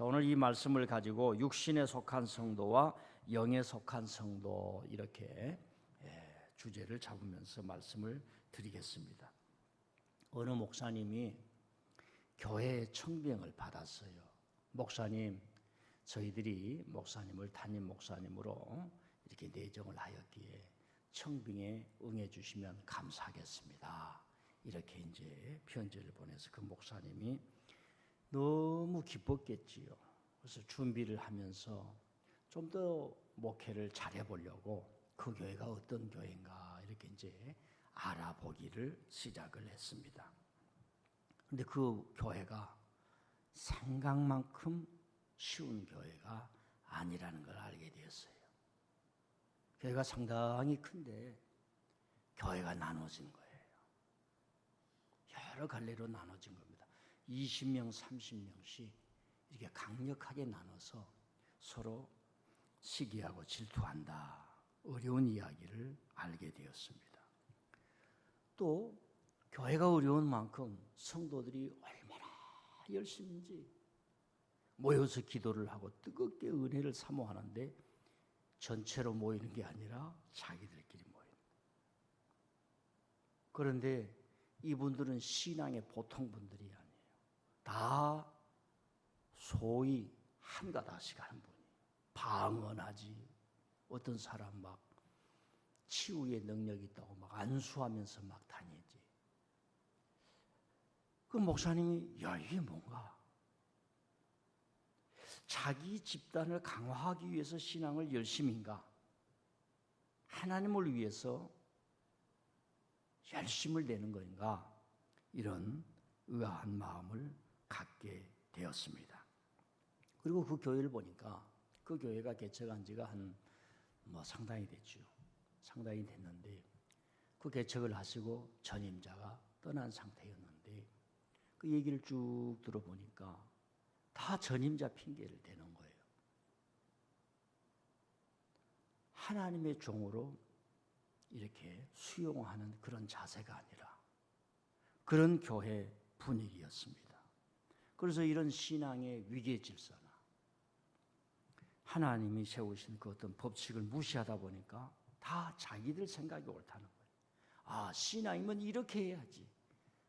자, 오늘 이 말씀을 가지고 육신에 속한 성도와 영에 속한 성도 이렇게 주제를 잡으면서 말씀을 드리겠습니다. 어느 목사님이 교회의 청빙을 받았어요. 목사님, 저희들이 목사님을 담임 목사님으로 이렇게 내정을 하였기에 청빙에 응해 주시면 감사하겠습니다. 이렇게 이제 편지를 보내서 그 목사님이 너무 기뻤겠지요. 그래서 준비를 하면서 좀 더 목회를 잘해 보려고 그 교회가 어떤 교회인가 이렇게 이제 알아보기를 시작을 했습니다. 근데 그 교회가 생각만큼 쉬운 교회가 아니라는 걸 알게 되었어요. 교회가 상당히 큰데 교회가 나눠진 거예요. 여러 갈래로 나눠진 겁니다. 20명, 30명씩 이렇게 강력하게 나눠서 서로 시기하고 질투한다. 어려운 이야기를 알게 되었습니다. 또 교회가 어려운 만큼 성도들이 얼마나 열심인지 모여서 기도를 하고 뜨겁게 은혜를 사모하는데 전체로 모이는 게 아니라 자기들끼리 모이는. 그런데 이분들은 신앙의 보통 분들이 아니에요. 다 소위 한 가닥씩 하는 분이 방언하지. 어떤 사람 막 치유의 능력이 있다고 막 안수하면서 막 다니지. 그 목사님이 야, 이게 뭔가? 자기 집단을 강화하기 위해서 신앙을 열심인가? 하나님을 위해서 열심을 내는 것인가? 이런 의아한 마음을 갖게 되었습니다. 그리고 그 교회를 보니까 그 교회가 개척한 지가 상당히 됐죠. 상당히 됐는데 그 개척을 하시고 전임자가 떠난 상태였는데 그 얘기를 쭉 들어보니까 다 전임자 핑계를 대는 거예요. 하나님의 종으로 이렇게 수용하는 그런 자세가 아니라 그런 교회 분위기였습니다. 그래서 이런 신앙의 위계 질서나 하나님이 세우신 그 어떤 법칙을 무시하다 보니까 다 자기들 생각이 옳다는 거예요. 아, 신앙이면 이렇게 해야지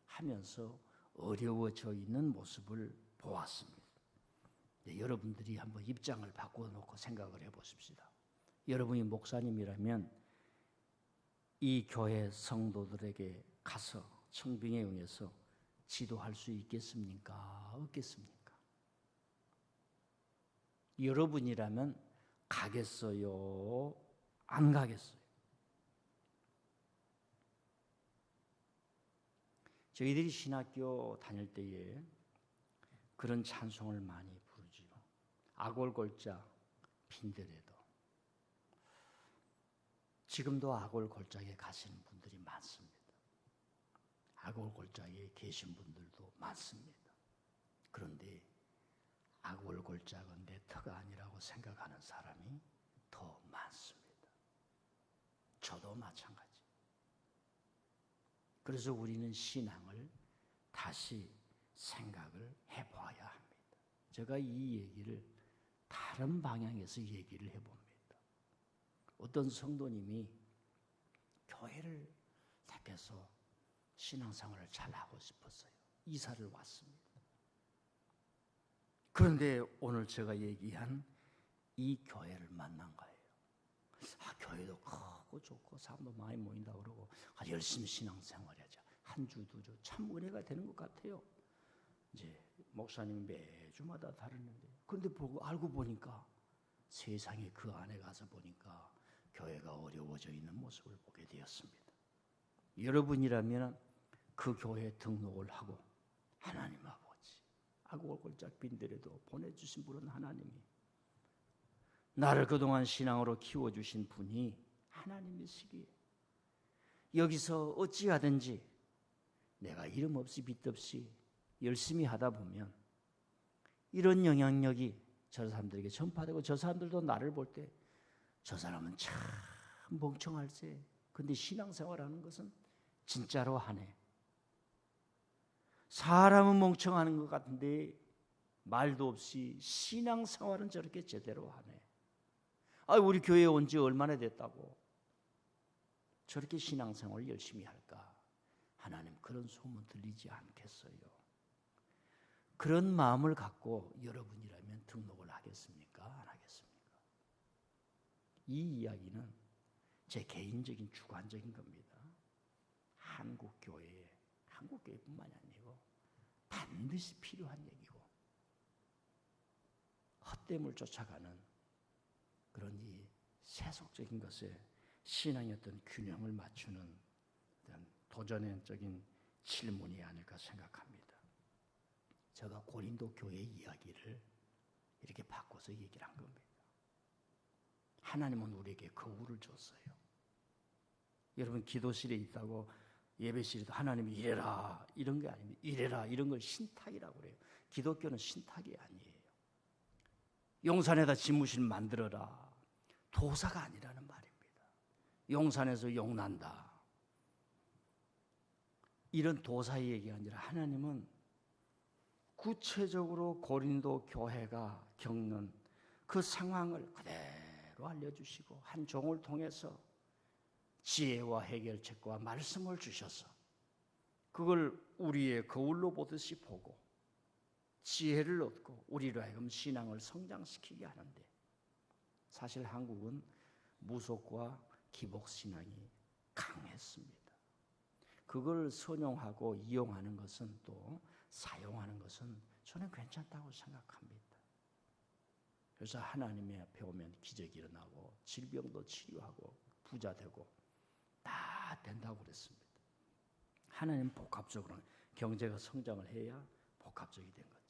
하면서 어려워져 있는 모습을 보았습니다. 네, 여러분들이 한번 입장을 바꿔놓고 생각을 해보십시다. 여러분이 목사님이라면 이 교회 성도들에게 가서 청빙에 응해서 지도할 수 있겠습니까? 없겠습니까? 여러분이라면 가겠어요? 안 가겠어요? 저희들이 신학교 다닐 때에 그런 찬송을 많이 부르지요. 아골골짝 빈들에도. 지금도 아골골짝에 가시는 분들이 많습니다. 아골골짝에 계신 분들도 많습니다. 그런데 아골골짝은 내 터가 아니라고 생각하는 사람이 더 많습니다. 저도 마찬가지. 그래서 우리는 신앙을 다시 생각을 해봐야 합니다. 제가 이 얘기를 다른 방향에서 얘기를 해봅니다. 어떤 성도님이 교회를 택해서 신앙생활을 잘하고 싶었어요. 이사를 왔습니다. 그런데 오늘 제가 얘기한 이 교회를 만난 거예요. 아, 교회도 크고 좋고 사람도 많이 모인다 그러고 열심히 신앙생활하자. 한 주, 두 주 참 은혜가 되는 것 같아요. 이제 목사님 매주마다 다르는데 그런데 알고 보니까 세상에 그 안에 가서 보니까 교회가 어려워져 있는 모습을 보게 되었습니다. 여러분이라면 그 교회에 등록을 하고 하나님 아버지 아골골짝 빈들에도 보내주신 분은 하나님이 나를 그동안 신앙으로 키워주신 분이 하나님이시기에 여기서 어찌하든지 내가 이름 없이 빚 없이 열심히 하다 보면 이런 영향력이 저 사람들에게 전파되고 저 사람들도 나를 볼 때 저 사람은 참 멍청할세. 근데 신앙생활하는 것은 진짜로 하네. 사람은 멍청하는 것 같은데 말도 없이 신앙생활은 저렇게 제대로 하네. 우리 교회에 온 지 얼마나 됐다고 저렇게 신앙생활을 열심히 할까? 하나님 그런 소문 들리지 않겠어요? 그런 마음을 갖고 여러분이라면 등록을 하겠습니까? 안 하겠습니까? 이 이야기는 제 개인적인 주관적인 겁니다. 한국교회뿐만이 아니고 반드시 필요한 얘기고, 헛됨을 쫓아가는 그런 이 세속적인 것에 신앙의 어떤 균형을 맞추는 어떤 도전적인 질문이 아닐까 생각합니다. 제가 고린도 교회 이야기를 이렇게 바꿔서 얘기를 한 겁니다. 하나님은 우리에게 거울을 줬어요. 여러분 기도실에 있다고 예배실에도 하나님이 이래라 이런 게 아닙니다. 이래라 이런 걸 신탁이라고 그래요. 기독교는 신탁이 아니에요. 용산에다 집무실 만들어라 도사가 아니라는 말입니다. 용산에서 용난다 이런 도사의 얘기가 아니라 하나님은 구체적으로 고린도 교회가 겪는 그 상황을 그대로 알려주시고 한 종을 통해서 지혜와 해결책과 말씀을 주셔서 그걸 우리의 거울로 보듯이 보고 지혜를 얻고 우리로 하여금 신앙을 성장시키게 하는데, 사실 한국은 무속과 기복신앙이 강했습니다. 그걸 선용하고 이용하는 것은 또 사용하는 것은 저는 괜찮다고 생각합니다. 그래서 하나님의 앞에 오면 기적이 일어나고 질병도 치료하고 부자 되고 다 된다고 그랬습니다. 하나님 복합적으로 경제가 성장을 해야 복합적이 된 거지.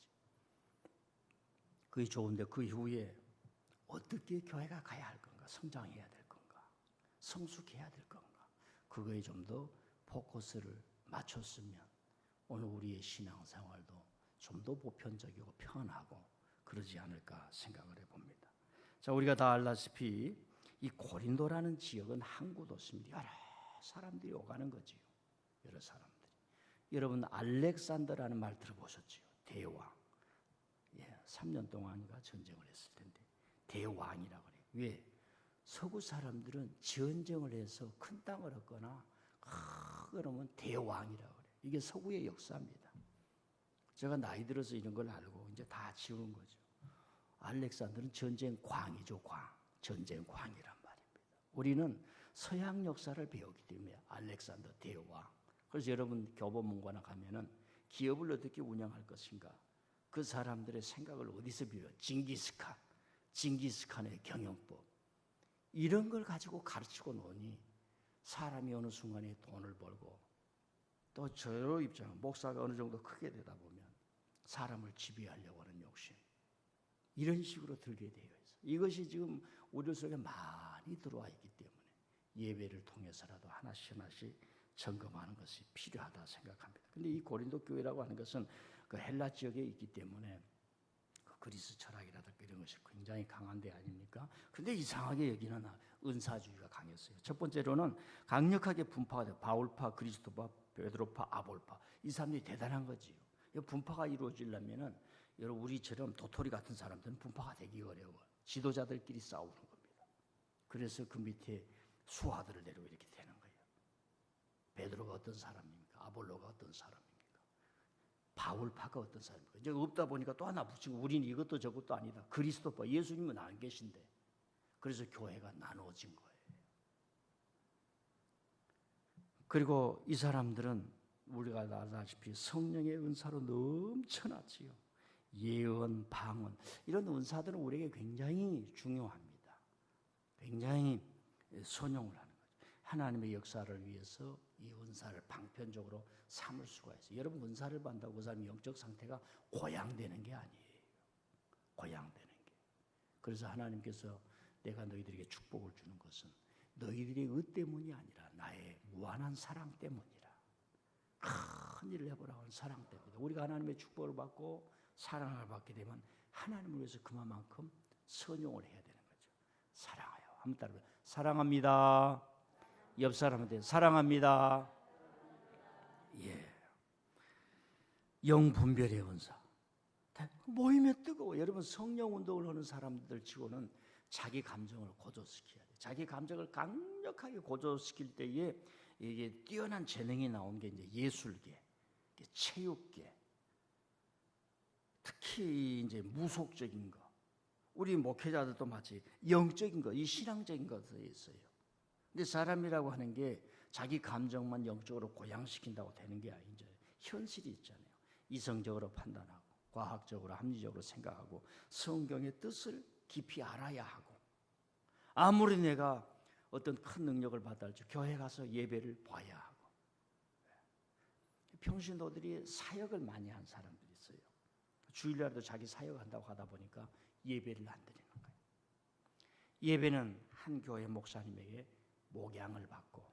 그게 좋은데 그 이후에 어떻게 교회가 가야 할 건가? 성장해야 될 건가? 성숙해야 될 건가? 그거에 좀 더 포커스를 맞췄으면 오늘 우리의 신앙생활도 좀 더 보편적이고 편하고 그러지 않을까 생각을 해봅니다. 자, 우리가 다 알다시피 이 고린도라는 지역은 항구 도시입니다. 여러 사람들이 오가는 거지요. 여러 사람들이. 여러분 알렉산더라는 말 들어보셨지요? 대왕. 3년 동안인가 전쟁을 했을 텐데 대왕이라고 그래요. 왜? 서구 사람들은 전쟁을 해서 큰 땅을 얻거나 그러면 대왕이라고 그래요. 이게 서구의 역사입니다. 제가 나이 들어서 이런 걸 알고 이제 다 지운 거죠. 알렉산더는 전쟁 광이죠. 광. 전쟁 광이란 말입니다. 우리는 서양 역사를 배우기 때문에 알렉산더 대왕. 그래서 여러분 교보문고나 가면은 기업을 어떻게 운영할 것인가, 그 사람들의 생각을 어디서 비워요? 징기스칸의 경영법 이런 걸 가지고 가르치고 노니 사람이 어느 순간에 돈을 벌고 또 저 입장은 목사가 어느 정도 크게 되다 보면 사람을 지배하려고 하는 욕심 이런 식으로 들게 되어 있어요. 이것이 지금 우리 속에 많이 들어와 있기 때문에 예배를 통해서라도 하나씩 점검하는 것이 필요하다 생각합니다. 그런데 이 고린도 교회라고 하는 것은 그 헬라 지역에 있기 때문에 그 그리스 철학이라든가 이런 것이 굉장히 강한 데 아닙니까? 그런데 이상하게 여기는 은사주의가 강했어요. 첫 번째로는 강력하게 분파가 돼요. 바울파, 그리스도파, 베드로파, 아볼파. 이 사람들이 대단한 거지요. 분파가 이루어지려면은 여러분 우리처럼 도토리 같은 사람들은 분파가 되기 어려워. 지도자들끼리 싸우는 겁니다. 그래서 그 밑에 수하들을 내리고 이렇게 되는 거예요. 베드로가 어떤 사람입니까? 아볼로가 어떤 사람입니까? 바울파가 어떤 사람입니까? 이제 없다 보니까 또 하나 붙이고 우리는 이것도 저것도 아니다. 그리스도파, 예수님은 안 계신데. 그래서 교회가 나누어진 거예요. 그리고 이 사람들은 우리가 알다시피 성령의 은사로 넘쳐났지요. 예언, 방언 이런 은사들은 우리에게 굉장히 중요합니다. 굉장히 선용을 하는 거죠. 하나님의 역사를 위해서 이 은사를 방편적으로 삼을 수가 있어요. 여러분 은사를 받는다고 그 사람의 영적 상태가 고양되는 게 아니에요. 고양되는 게. 그래서 하나님께서 내가 너희들에게 축복을 주는 것은 너희들의 의 때문이 아니라 나의 무한한 사랑 때문이라. 큰 일을 해보라고 하는 사랑 때문이다. 우리가 하나님의 축복을 받고 사랑을 받게 되면 하나님을 위해서 그만큼 선용을 해야 되는 거죠. 사랑해요. 한번 따라해. 사랑합니다. 옆 사람한테 사랑합니다. 예. 영분별의 은사. 모임에 뜨거워. 여러분 성령 운동을 하는 사람들 치고는 자기 감정을 고조시켜야 돼. 자기 감정을 강력하게 고조시킬 때에 이게 뛰어난 재능이 나온 게 이제 예술계, 체육계, 특히 이제 무속적인 거, 우리 목회자들도 마치 영적인 거, 이 신앙적인 것에 있어요. 근데 사람이라고 하는 게 자기 감정만 영적으로 고양시킨다고 되는 게 아니죠. 현실이 있잖아요. 이성적으로 판단하고, 과학적으로, 합리적으로 생각하고, 성경의 뜻을 깊이 알아야 하고, 아무리 내가 어떤 큰 능력을 받아 할지 교회 가서 예배를 봐야 하고. 평신도들이 사역을 많이 한 사람들이 있어요. 주일날도 자기 사역한다고 하다 보니까 예배를 안 드리는 거예요. 예배는 한 교회 목사님에게 목양을 받고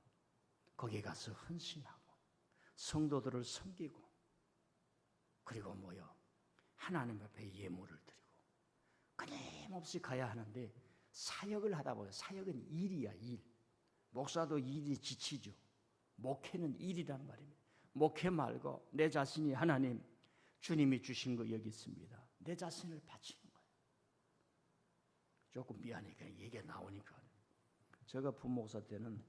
거기 가서 헌신하고 성도들을 섬기고 그리고 모여 하나님 앞에 예물을 드리고 끊임없이 가야 하는데 사역을 하다 보면 사역은 일이야, 일. 목사도 일이 지치죠. 목회는 일이란 말입니다. 목회 말고 내 자신이 하나님 주님이 주신 거 여기 있습니다. 내 자신을 바치는 거예요. 조금 미안해. 그냥 얘기가 나오니까. 제가 부목사 때는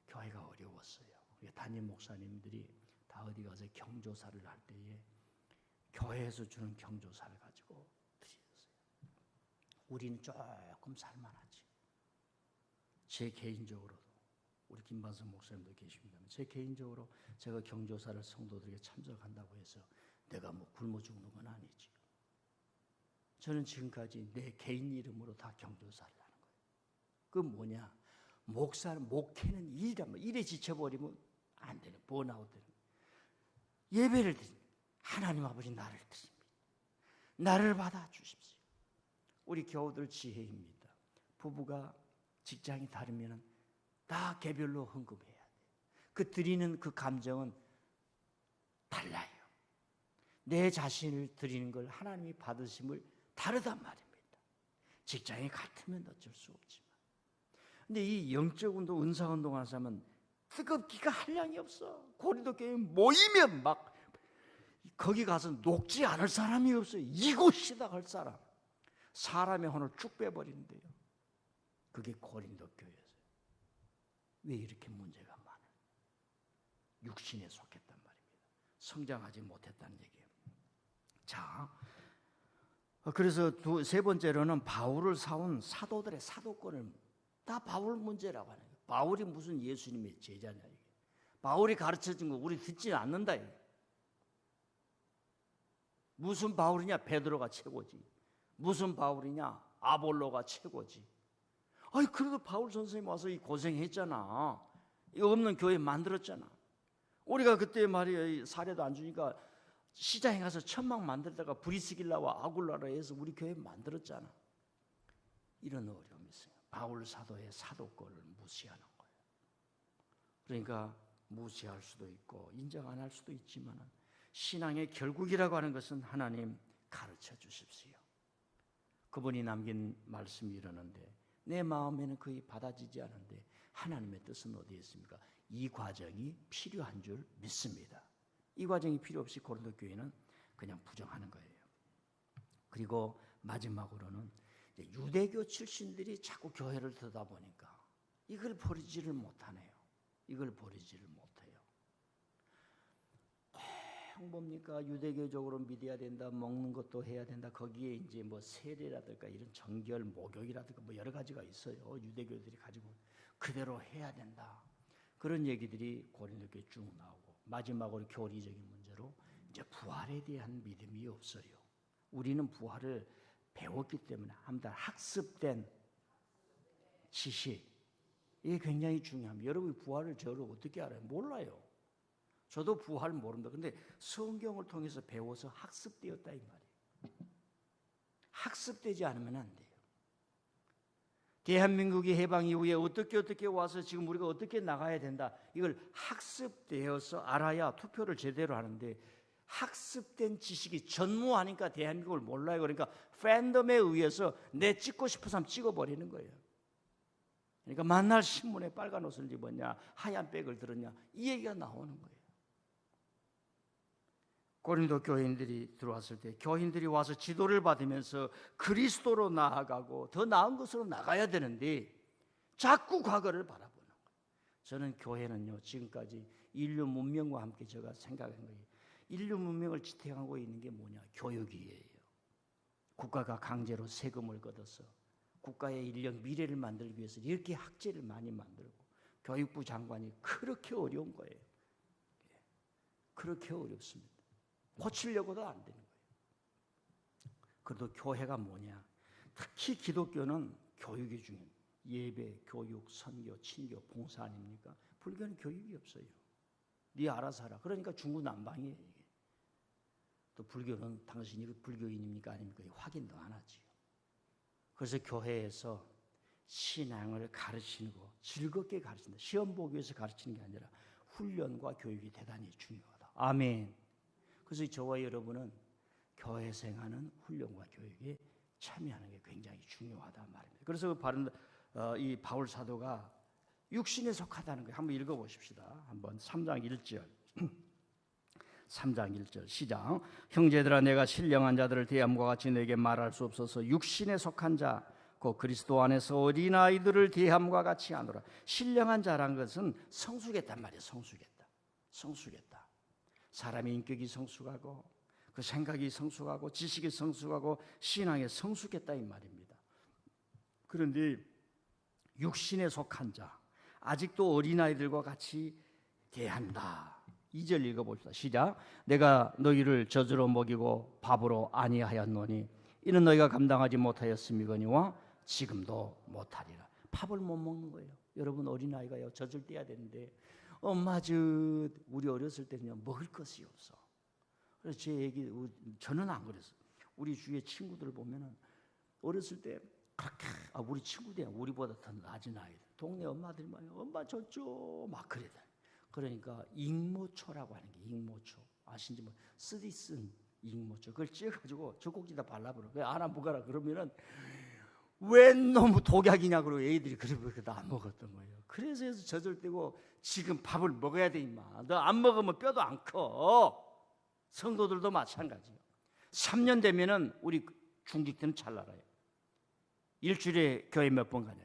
교회가 어려웠어요. 담임 목사님들이 다 어디 가서 경조사를 할 때에 교회에서 주는 경조사를 가지고 드렸어요. 우리는 조금 살만하지. 제 개인적으로도 우리 김반석 목사님도 계십니다만 제 개인적으로 제가 경조사를 성도들에게 참석한다고 해서 내가 뭐 굶어 죽는 건 아니지. 저는 지금까지 내 개인 이름으로 다 경조사를 하는 거예요. 그 뭐냐? 목회는 일이란 말이야. 일에 지쳐버리면 안 되는, 번아웃 되는. 예배를 드립니다. 하나님 아버지 나를 드립니다. 나를 받아 주십시오. 우리 교우들 지혜입니다. 부부가 직장이 다르면 다 개별로 헌금해야 돼. 그 드리는 그 감정은 달라요. 내 자신을 드리는 걸 하나님이 받으심을 다르단 말입니다. 직장이 같으면 어쩔 수 없지만. 근데 이 영적 운동, 은사 운동하는 사람은 뜨겁기가 한량이 없어. 고린도 교회 모이면 막 거기 가서 녹지 않을 사람이 없어요. 이곳이다 할 사람. 사람의 혼을 쭉 빼버리는데요. 그게 고린도 교회였어요. 왜 이렇게 문제가 많아요? 육신에 속했단 말입니다. 성장하지 못했다는 얘기예요. 자, 그래서 세 번째로는 바울을 사온 사도들의 사도권을 다 바울 문제라고 하는 거예요. 바울이 무슨 예수님의 제자냐 이게. 바울이 가르쳐준 거 우리 듣지 않는다 이게. 무슨 바울이냐? 베드로가 최고지. 무슨 바울이냐? 아볼로가 최고지. 아니 그래도 바울 선생님 와서 이 고생했잖아. 이 없는 교회 만들었잖아. 우리가 그때 말이야 사례도 안 주니까 시장에 가서 천막 만들다가 브리스길라와 아굴라라 해서 우리 교회 만들었잖아. 이런 어려움이 있어요. 바울 사도의 사도권을 무시하는 거예요. 그러니까 무시할 수도 있고 인정 안 할 수도 있지만 신앙의 결국이라고 하는 것은 하나님 가르쳐 주십시오. 그분이 남긴 말씀이 이러는데 내 마음에는 거의 받아지지 않은데 하나님의 뜻은 어디에 있습니까? 이 과정이 필요한 줄 믿습니다. 이 과정이 필요 없이 고린도 교회는 그냥 부정하는 거예요. 그리고 마지막으로는 유대교 출신들이 자꾸 교회를 듣다 보니까 이걸 버리지를 못하네요. 이걸 버리지를 못해요. 뭡니까? 유대교적으로 믿어야 된다, 먹는 것도 해야 된다. 거기에 이제 뭐 세례라든가 이런 정결, 목욕이라든가 뭐 여러 가지가 있어요. 유대교들이 가지고 그대로 해야 된다. 그런 얘기들이 고린도 교회에 쭉 나오고 마지막으로 교리적인 문제로 이제 부활에 대한 믿음이 없어요. 우리는 부활을 배웠기 때문에 한달 학습된 지식 이게 굉장히 중요합니다. 여러분 부활을 저를 어떻게 알아요? 몰라요. 저도 부활 모릅니다. 근데 성경을 통해서 배워서 학습되었다 이 말이에요. 학습되지 않으면 안 돼요. 대한민국이 해방 이후에 어떻게 와서 지금 우리가 어떻게 나가야 된다. 이걸 학습되어서 알아야 투표를 제대로 하는데 학습된 지식이 전무하니까 대한민국을 몰라요. 그러니까 팬덤에 의해서 내 찍고 싶은 사람 찍어버리는 거예요. 그러니까 만날 신문에 빨간 옷을 입었냐 하얀 백을 들었냐 이 얘기가 나오는 거예요. 고린도 교인들이 들어왔을 때 교인들이 와서 지도를 받으면서 그리스도로 나아가고 더 나은 것으로 나가야 되는데 자꾸 과거를 바라보는 거예요. 저는 교회는요, 지금까지 인류 문명과 함께 제가 생각한 거예요. 인류 문명을 지탱하고 있는 게 뭐냐? 교육이에요. 국가가 강제로 세금을 걷어서 국가의 인력 미래를 만들기 위해서 이렇게 학제를 많이 만들고 교육부 장관이 그렇게 어려운 거예요. 그렇게 어렵습니다. 고치려고도 안 되는 거예요. 그래도 교회가 뭐냐? 특히 기독교는 교육이 중요해요. 예배, 교육, 선교, 친교, 봉사 아닙니까? 불교는 교육이 없어요. 네 알아서 하라. 그러니까 중구난방이에요. 이게. 또 불교는 당신이 불교인입니까 아닙니까? 확인도 안 하지요. 그래서 교회에서 신앙을 가르치고 즐겁게 가르친다. 시험 보기 위해서 가르치는 게 아니라 훈련과 교육이 대단히 중요하다. 아멘. 그래서 저와 여러분은 교회 생활은 훈련과 교육에 참여하는 게 굉장히 중요하다 말입니다. 그래서 이 바울 사도가 육신에 속하다는 거 한번 읽어보십시다. 한번 3장 1절 3장 1절 시작. 형제들아 내가 신령한 자들을 대함과 같이 내게 말할 수 없어서 육신에 속한 자 곧 그리스도 안에서 어린아이들을 대함과 같이 하노라. 신령한 자란 것은 성숙했단 말이에요. 성숙했다. 사람의 인격이 성숙하고 그 생각이 성숙하고 지식이 성숙하고 신앙에 성숙했다 이 말입니다. 그런데 육신에 속한 자 아직도 어린아이들과 같이 대한다. 2절 읽어봅시다. 시작. 내가 너희를 젖으로 먹이고 밥으로 아니하였노니 이는 너희가 감당하지 못하였음이거니와 지금도 못하리라. 밥을 못 먹는 거예요. 여러분 어린아이가요 젖을 떼야 되는데 엄마 우리 어렸을 때는 먹을 것이 없어. 그래서 제 얘기 저는 안 그랬어요. 우리 주위에 친구들 보면은 어렸을 때 그렇게 우리 친구들 우리보다 더 낮은 아이들 동네 엄마들이 막 엄마 젖줘 막 그래다. 그러니까 익모초라고 하는 게 익모초 아신지 뭐 쓰디 쓴 익모초 그걸 찌어가지고 젖꼭지다 발라버려. 왜 안 먹어라 그러면은 왜 너무 독약이냐 그러고 애들이 그렇게 안 먹었던 거예요. 그래서 젖을 떼고 지금 밥을 먹어야 돼 임마. 너 안 먹으면 뼈도 안 커. 성도들도 마찬가지예요. 3년 되면은 우리 중직들은 잘 알아요. 일주일에 교회 몇 번 가냐.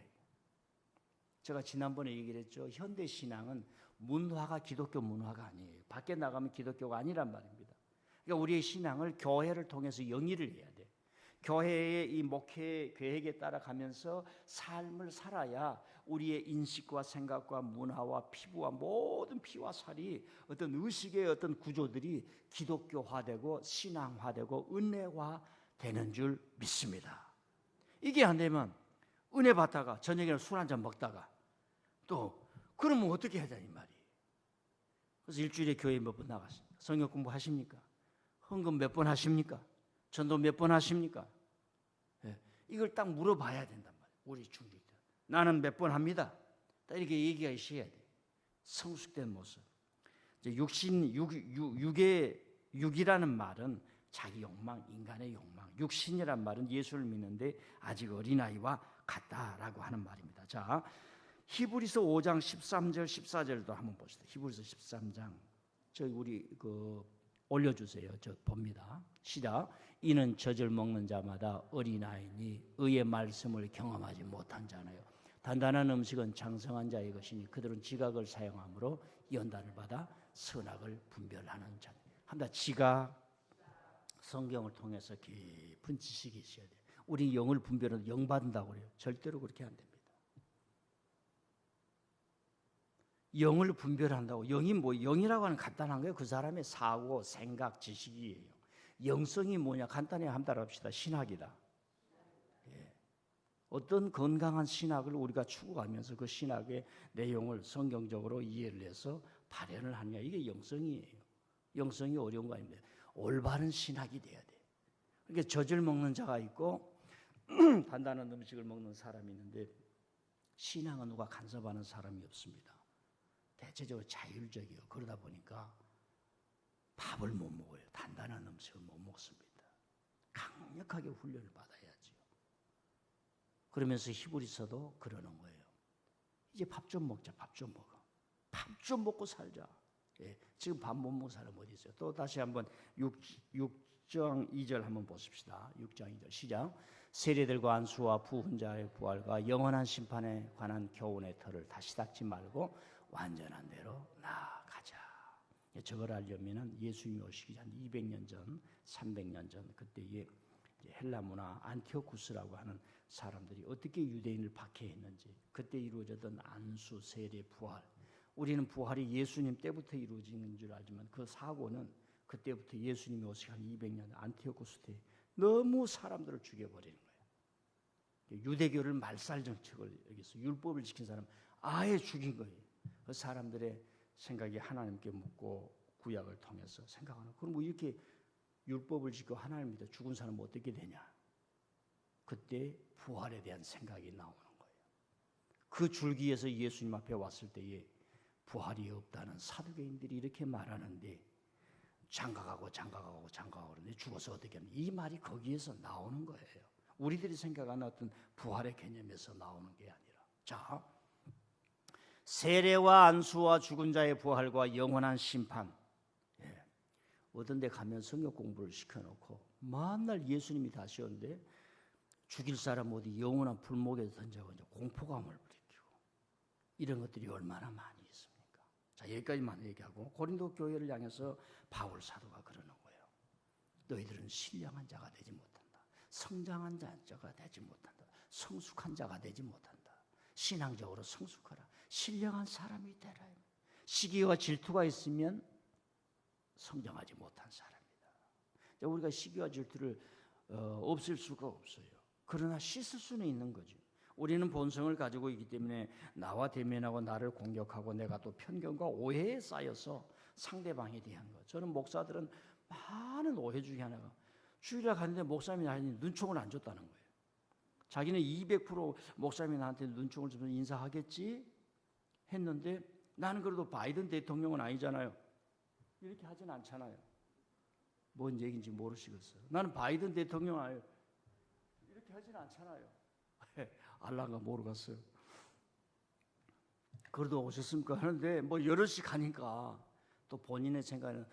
제가 지난번에 얘기를 했죠. 현대 신앙은 문화가 기독교 문화가 아니에요. 밖에 나가면 기독교가 아니란 말입니다. 그러니까 우리의 신앙을 교회를 통해서 영위를 해야 돼. 교회의 이 목회 계획에 따라가면서 삶을 살아야 우리의 인식과 생각과 문화와 피부와 모든 피와 살이 어떤 의식의 어떤 구조들이 기독교화되고 신앙화되고 은혜화되는 줄 믿습니다. 이게 안 되면 은혜 받다가 저녁에 술 한잔 먹다가 또 그러면 어떻게 해야 되는 말이에요. 그래서 일주일에 교회 몇 번 나가십니까? 성경 공부하십니까? 헌금 몇 번 하십니까? 전도 몇 번 하십니까? 네. 이걸 딱 물어봐야 된단 말이에요. 우리 중직들. 나는 몇 번 합니다. 딱 이렇게 얘기가 있어야 돼. 성숙된 모습. 이제 육이라는 말은 자기 욕망, 인간의 욕망. 육신이란 말은 예수를 믿는데 아직 어린아이와 같다라고 하는 말입니다. 자, 히브리서 5장 13절 14절도 한번 보시죠. 히브리서 13장. 저희 우리 올려주세요. 저 봅니다. 시작. 이는 젖을 먹는 자마다 어린아이니 의의 말씀을 경험하지 못한 자나요. 단단한 음식은 장성한 자의 것이니 그들은 지각을 사용함으로 연단을 받아 선악을 분별하는 자. 한다. 지각. 성경을 통해서 깊은 지식이 있어야 돼요. 우리 영을 분별해서 영 받는다고 그래요. 절대로 그렇게 안 됩니다. 영을 분별한다고. 영이 영이라고 하는 간단한 거예요. 그 사람의 사고, 생각, 지식이에요. 영성이 뭐냐? 간단히 한번 합시다. 신학이다. 예. 어떤 건강한 신학을 우리가 추구하면서 그 신학의 내용을 성경적으로 이해를 해서 발현을 하느냐. 이게 영성이에요. 영성이 어려운 거 아닙니다. 올바른 신학이 돼야 돼. 그러니까 젖을 먹는 자가 있고 단단한 음식을 먹는 사람이 있는데 신앙은 누가 간섭하는 사람이 없습니다. 대체적으로 자율적이에요. 그러다 보니까 밥을 못 먹어요. 단단한 음식을 못 먹습니다. 강력하게 훈련을 받아야죠. 그러면서 히브리서도 그러는 거예요. 이제 밥 좀 먹자. 밥 좀 먹어. 밥 좀 먹고 살자. 예, 지금 밥 못 먹는 사람 어디 있어요? 또 다시 한번 6장 2절 한번 보십시다. 6장 2절 시작. 세리들과 안수와 부훈자의 부활과 영원한 심판에 관한 교훈의 틀을 다시 닦지 말고 완전한 대로 나아가자. 저걸 알려면은 예수님이 오시기 전 200년 전, 300년 전 그때의 헬라 문화 안티오쿠스라고 하는 사람들이 어떻게 유대인을 박해했는지, 그때 이루어졌던 안수, 세례, 부활. 우리는 부활이 예수님 때부터 이루어진 줄 알지만 그 사고는 그때부터 예수님이 오시기 한 200년 안티오쿠스 때 너무 사람들을 죽여버리는 거예요. 유대교를 말살 정책을 여기서 율법을 지킨 사람 아예 죽인 거예요. 그 사람들의 생각이 하나님께 묻고 구약을 통해서 생각하는. 그럼 뭐 이렇게 율법을 지키고 하나님 믿어 죽은 사람은 어떻게 되냐? 그때 부활에 대한 생각이 나오는 거예요. 그 줄기에서 예수님 앞에 왔을 때에 부활이 없다는 사두개인들이 이렇게 말하는데 장가가고 그러는데 죽어서 어떻게 하냐? 이 말이 거기에서 나오는 거예요. 우리들이 생각하는 어떤 부활의 개념에서 나오는 게 아니라. 자, 세례와 안수와 죽은 자의 부활과 영원한 심판. 예. 어떤 데 가면 성경 공부를 시켜놓고 만날 예수님이 다시 오는데 죽일 사람 어디 영원한 불목에 던져가지고 공포감을 일으키고 이런 것들이 얼마나 많이 있습니까? 자, 여기까지만 얘기하고 고린도 교회를 향해서 바울 사도가 그러는 거예요. 너희들은 신령한 자가 되지 못한다. 성장한 자가 되지 못한다. 성숙한 자가 되지 못한다. 신앙적으로 성숙하라. 신령한 사람이 되라. 시기와 질투가 있으면 성장하지 못한 사람이다. 우리가 시기와 질투를 없앨 수가 없어요. 그러나 씻을 수는 있는 거죠. 우리는 본성을 가지고 있기 때문에 나와 대면하고 나를 공격하고 내가 또 편견과 오해에 쌓여서 상대방에 대한 것. 저는 목사들은 많은 오해 중에 하나가 주일에 갔는데 목사님이 나한테 눈총을 안 줬다는 거예요. 자기는 200% 목사님이 나한테 눈총을 주면 인사하겠지 했는데 나는 그래도 바이든 대통령은 아니잖아요. 이렇게 하진 않잖아요. 뭔 얘기인지 모르시겠어요. 나는 바이든 대통령 아니에요. 이렇게 하진 않잖아요. 알란가 모르겠어요. 그래도 오셨습니까? 하는데 뭐 여럿이 가니까 또 본인의 생각에는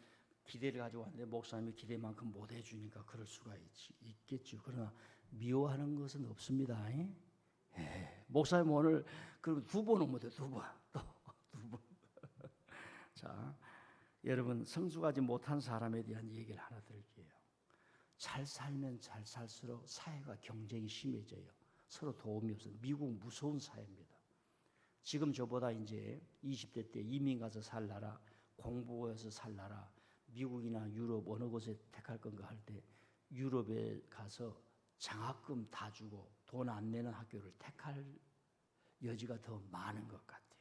기대를 가지고 왔는데 목사님이 기대만큼 못 해주니까 그럴 수가 있겠죠. 그러나 미워하는 것은 없습니다. 목사님 오늘 그리고 두 번은 못해. 두 번. 자, 여러분 성숙하지 못한 사람에 대한 얘기를 하나 드릴게요. 잘 살면 잘 살수록 사회가 경쟁이 심해져요. 서로 도움이 없어요. 미국 무서운 사회입니다. 지금 저보다 이제 20대 때 이민 가서 살라라, 공부해서 살라라, 미국이나 유럽 어느 곳에 택할 건가 할 때 유럽에 가서 장학금 다 주고 돈 안 내는 학교를 택할 여지가 더 많은 것 같아요.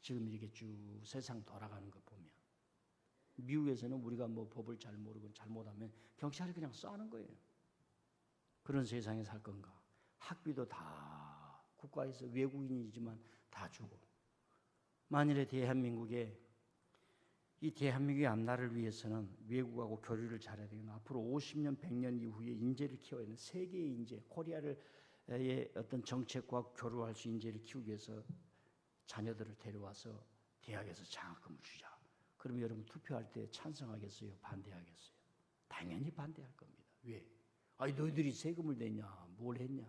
지금 이렇게 쭉 세상 돌아가는 거 보면 미국에서는 우리가 뭐 법을 잘 모르고 잘못하면 경찰이 그냥 쏴는 거예요. 그런 세상에 살 건가? 학비도 다 국가에서 외국인이지만 다 주고 만일에 대한민국의 앞날을 위해서는 외국하고 교류를 잘해야 되고 앞으로 50년, 100년 이후에 인재를 키워야 되는 세계의 인재, 코리아의 어떤 정책과 교류할 수 인재를 키우기 위해서 자녀들을 데려와서 대학에서 장학금을 주자. 그러면 여러분 투표할 때 찬성하겠어요? 반대하겠어요? 당연히 반대할 겁니다. 왜? 아니 너희들이 세금을 냈냐? 뭘 했냐?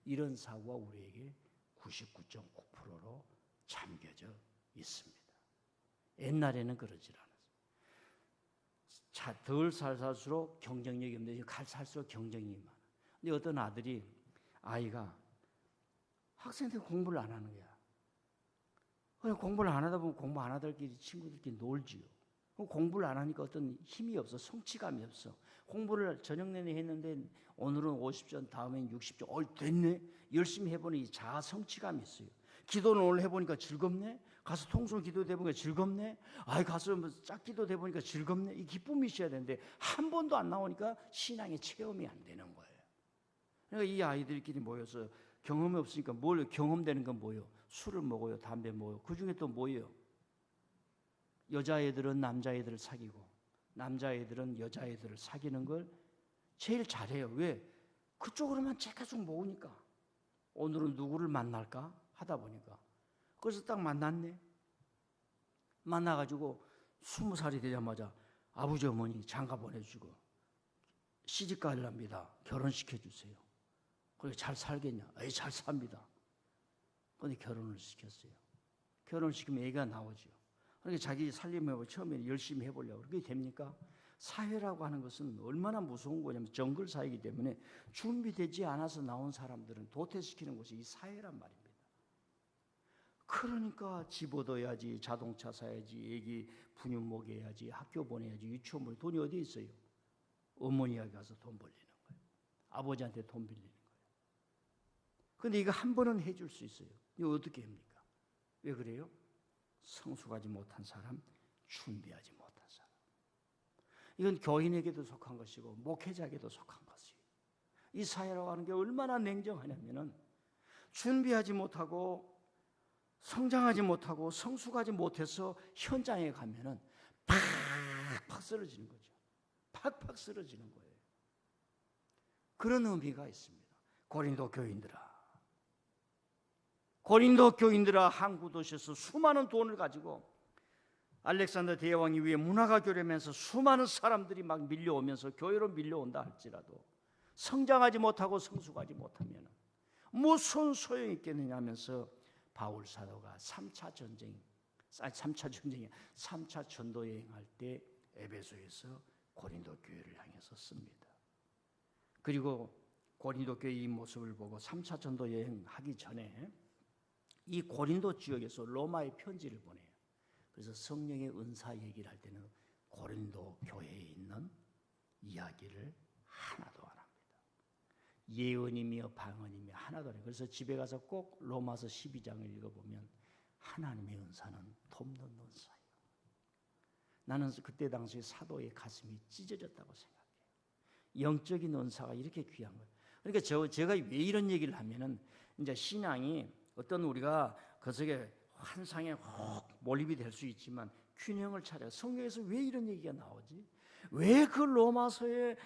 이런 사고가 우리에게 99.9%로 잠겨져 있습니다. 옛날에는 그러질 않았어요. 덜 살수록 경쟁력이 없는데 살수록 경쟁이 많아. 근데 어떤 아이가 학생들 공부를 안 하는 거야. 공부를 안 하다 보면 공부 안 하들끼리 친구들끼리 놀지요. 공부를 안 하니까 어떤 힘이 없어, 성취감이 없어. 공부를 저녁 내내 했는데 오늘은 50점, 다음엔 60점. 됐네. 열심히 해보니 자아 성취감이 있어요. 기도는 오늘 해보니까 즐겁네. 가서 통성 기도 해보니까 즐겁네. 가서 짝 기도 해보니까 즐겁네. 이 기쁨이 있어야 되는데 한 번도 안 나오니까 신앙의 체험이 안 되는 거예요. 그러니까 이 아이들끼리 모여서 경험이 없으니까 경험되는 건 뭐예요? 술을 먹어요, 담배 먹어요. 그 중에 또 뭐예요? 여자애들은 남자애들을 사귀고 남자애들은 여자애들을 사귀는 걸 제일 잘해요. 왜? 그쪽으로만 계속 모으니까 오늘은 누구를 만날까 하다 보니까 그래서 딱 만났네. 만나가지고 20살이 되자마자 아버지 어머니 장가 보내주고 시집 가려합니다. 결혼시켜주세요. 그래 잘 살겠냐? 잘 삽니다. 그런데 결혼을 시켰어요. 결혼시키면 애가 나오죠. 그러니까 자기 살림을 처음에 열심히 해보려고. 그게 됩니까? 사회라고 하는 것은 얼마나 무서운 거냐면 정글 사회이기 때문에 준비되지 않아서 나온 사람들은 도태시키는 것이 이 사회란 말입니다. 그러니까 집 얻어야지, 자동차 사야지, 애기 분유 먹여야지, 학교 보내야지, 유치원 보내 돈이 어디 있어요? 어머니에게 가서 돈 벌리는 거예요. 아버지한테 돈 빌리는 거예요. 그런데 이거 한 번은 해줄 수 있어요. 이거 어떻게 합니까? 왜 그래요? 성숙하지 못한 사람, 준비하지 못한 사람. 이건 교인에게도 속한 것이고 목회자에게도 속한 것이에요. 이 사회라고 하는 게 얼마나 냉정하냐면은 준비하지 못하고 성장하지 못하고 성숙하지 못해서 현장에 가면은 팍팍 쓰러지는 거죠. 팍팍 쓰러지는 거예요. 그런 의미가 있습니다. 고린도 교인들아 한 도시에서 수많은 돈을 가지고 알렉산더 대왕이 위해 문화가 교류하면서 수많은 사람들이 막 밀려오면서 교회로 밀려온다 할지라도 성장하지 못하고 성숙하지 못하면 무슨 소용이 있겠느냐 하면서 바울 사도가 3차 전도 여행할 때 에베소에서 고린도 교회를 향해서 씁니다. 그리고 고린도 교회의 이 모습을 보고 3차 전도 여행하기 전에 이 고린도 지역에서 로마에 편지를 보내요. 그래서 성령의 은사 얘기를 할 때는 고린도 교회에 있는 이야기를 하나도 안 합니다. 예언이며 방언이며 하나도 안 해요. 그래서 집에 가서 꼭 로마서 12장을 읽어보면 하나님의 은사는 돕는 은사예요. 나는 그때 당시 사도의 가슴이 찢어졌다고 생각해요. 영적인 은사가 이렇게 귀한 거예요. 그러니까 제가 왜 이런 얘기를 하면은 이제 신앙이 어떤 우리가 그 속에 환상에 혹 몰입이 될 수 있지만 균형을 차려. 성경에서 왜 이런 얘기가 나오지? 왜 그 로마서에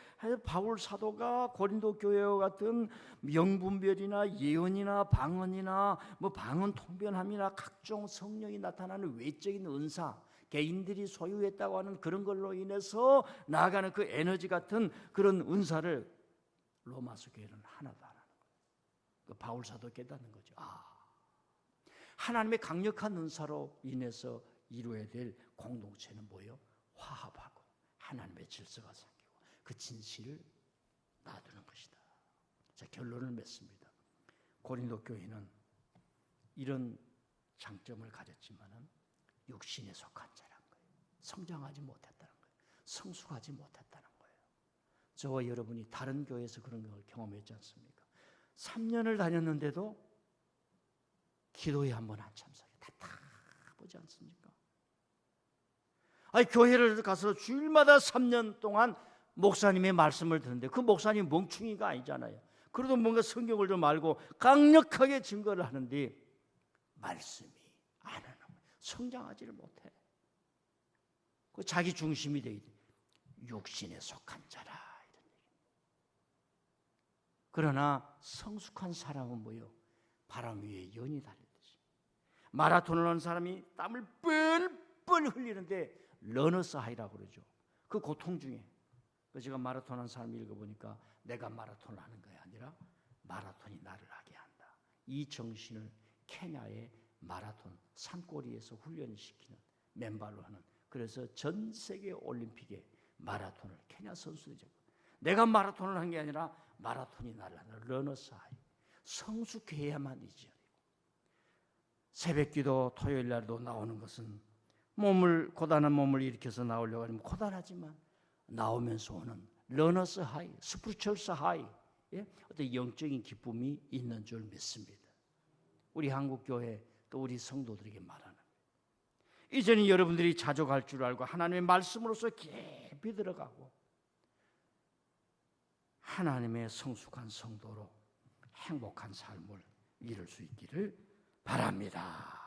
바울 사도가 고린도 교회와 같은 명분별이나 예언이나 방언이나 뭐 방언 통변함이나 각종 성령이 나타나는 외적인 은사, 개인들이 소유했다고 하는 그런 걸로 인해서 나아가는 그 에너지 같은 그런 은사를 로마서 교회는 하나도 안 하는 거예요. 그 바울 사도 깨닫는 거죠. 하나님의 강력한 은사로 인해서 이루어야 될 공동체는 뭐예요? 화합하고 하나님의 질서가 생기고 그 진실을 놔두는 것이다. 자, 결론을 맺습니다. 고린도 교회는 이런 장점을 가졌지만은 육신에 속한 자란 거예요. 성장하지 못했다는 거예요. 성숙하지 못했다는 거예요. 저와 여러분이 다른 교회에서 그런 걸 경험했지 않습니까? 3년을 다녔는데도 기도에 한번 안 참석해. 답답하지 않습니까? 교회를 가서 주일마다 3년 동안 목사님의 말씀을 듣는데 그 목사님 멍충이가 아니잖아요. 그래도 뭔가 성경을 좀 알고 강력하게 증거를 하는데 말씀이 안 하는 거예요. 성장하지를 못해. 그 자기 중심이 되기 때문에 육신에 속한 자라 이런 얘기입니다. 그러나 성숙한 사람은 뭐예요? 바람 위에 연이 달리듯이 마라톤을 하는 사람이 땀을 뻘뻘 흘리는데 러너스 하이라고 그러죠. 그 고통 중에 제가 마라톤 하는 사람 읽어보니까 내가 마라톤을 하는 게 아니라 마라톤이 나를 하게 한다. 이 정신을 케냐의 마라톤 산골리에서 훈련시키는 맨발로 하는, 그래서 전 세계 올림픽에 마라톤을 케냐 선수들이 잡고, 내가 마라톤을 한 게 아니라 마라톤이 나를 하는 러너스 하이. 성숙해야만 이지요. 새벽기도 토요일 날도 나오는 것은 고단한 몸을 일으켜서 나오려고 하면 고단하지만 나오면서 오는 러너스 하이, 스피리추얼스 하이, 어떤 영적인 기쁨이 있는 줄 믿습니다. 우리 한국교회 또 우리 성도들에게 말하는 거예요. 이제는 여러분들이 자족할 줄 알고 하나님의 말씀으로서 깊이 들어가고 하나님의 성숙한 성도로 행복한 삶을 이룰 수 있기를 바랍니다.